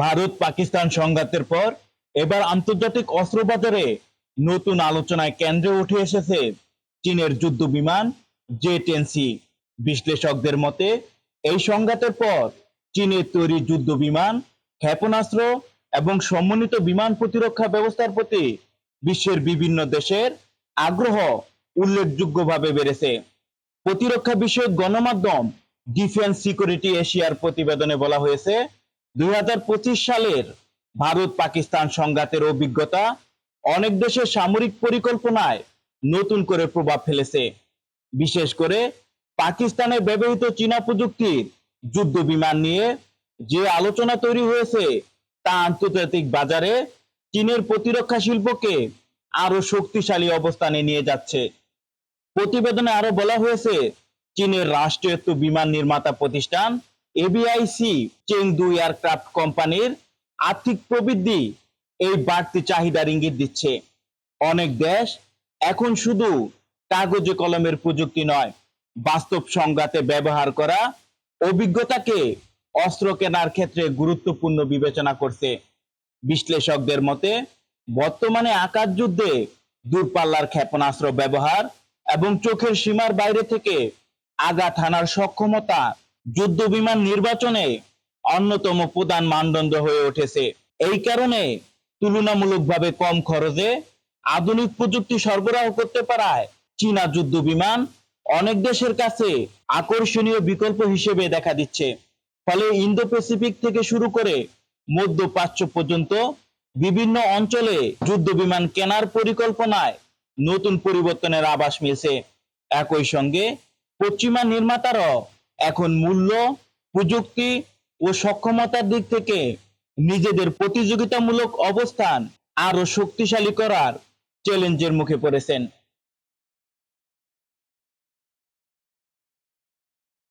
ভারত পাকিস্তান সংঘাতের পর এবার আন্তর্জাতিক অস্ত্র বাজারে নতুন আলোচনায় কেন্দ্রে উঠে এসেছে চীনের যুদ্ধ বিমান জে-10সি। বিশ্লেষকদের মতে এই সংঘাতের পর চীনের তৈরি যুদ্ধ বিমান, ক্ষেপণাস্ত্র এবং সমন্বিত বিমান প্রতিরক্ষা ব্যবস্থার প্রতি বিশ্বের বিভিন্ন দেশের আগ্রহ উল্লেখযোগ্যভাবে বেড়েছে। প্রতিরক্ষা বিষয়ক গণমাধ্যম ডিফেন্স সিকিউরিটি এশিয়ার প্রতিবেদনে বলা হয়েছে, 2025 সালের ভারত পাকিস্তান সংঘাতের অভিজ্ঞতা অনেক দেশের সামরিক পরিকল্পনায় নতুন করে প্রভাব ফেলেছে। বিশেষ করে পাকিস্তানে ব্যবহৃত চীনা প্রযুক্তির যুদ্ধ বিমান নিয়ে যে আলোচনা তৈরি হয়েছে তা আন্তর্জাতিক বাজারে চীনের প্রতিরক্ষা শিল্পকে আরো শক্তিশালী অবস্থানে নিয়ে যাচ্ছে। প্রতিবেদনে আরো বলা হয়েছে, চীনের রাষ্ট্রায়ত্ত বিমান নির্মাতা প্রতিষ্ঠান এভিআইসি চেংদু এয়ারক্রাফট কোম্পানির আর্থিক প্রবৃদ্ধি এই বাড়তি চাহিদার ইঙ্গিত দিচ্ছে। অনেক দেশ এখন শুধু কাগজে কলমের প্রযুক্তি নয়, বাস্তব সংঘাতে ব্যবহার করা অভিজ্ঞতাকে অস্ত্র কেনার ক্ষেত্রে গুরুত্বপূর্ণ বিবেচনা করছে। বিশ্লেষকদের মতে বর্তমানে আকাশ যুদ্ধে দূরপাল্লার ক্ষেপণাস্ত্র ব্যবহার এবং চোখের সীমার বাইরে থেকে আঘাত হানার সক্ষমতা যুদ্ধ বিমান নির্বাচনে অন্যতম প্রধান মানদণ্ড হয়ে উঠেছে। এই কারণে তুলনামূলকভাবে কম খরচে আধুনিক প্রযুক্তি সরবরাহ করতে পারায় চীনা যুদ্ধ বিমান অনেক দেশের কাছে আকর্ষণীয় বিকল্প হিসেবে দেখা দিচ্ছে। ফলে ইন্দো প্যাসিফিক থেকে শুরু করে মধ্য প্রাচ্য পর্যন্ত বিভিন্ন অঞ্চলে যুদ্ধ বিমান কেনার পরিকল্পনায় নতুন পরিবর্তনের আভাস মিলছে। একই সঙ্গে পশ্চিমা নির্মাতারাও এখন মূল্য, প্রযুক্তি ও সক্ষমতার দিক থেকে নিজেদের প্রতিযোগিতামূলক অবস্থান আরো শক্তিশালী করার চ্যালেঞ্জের মুখে পড়েছেন।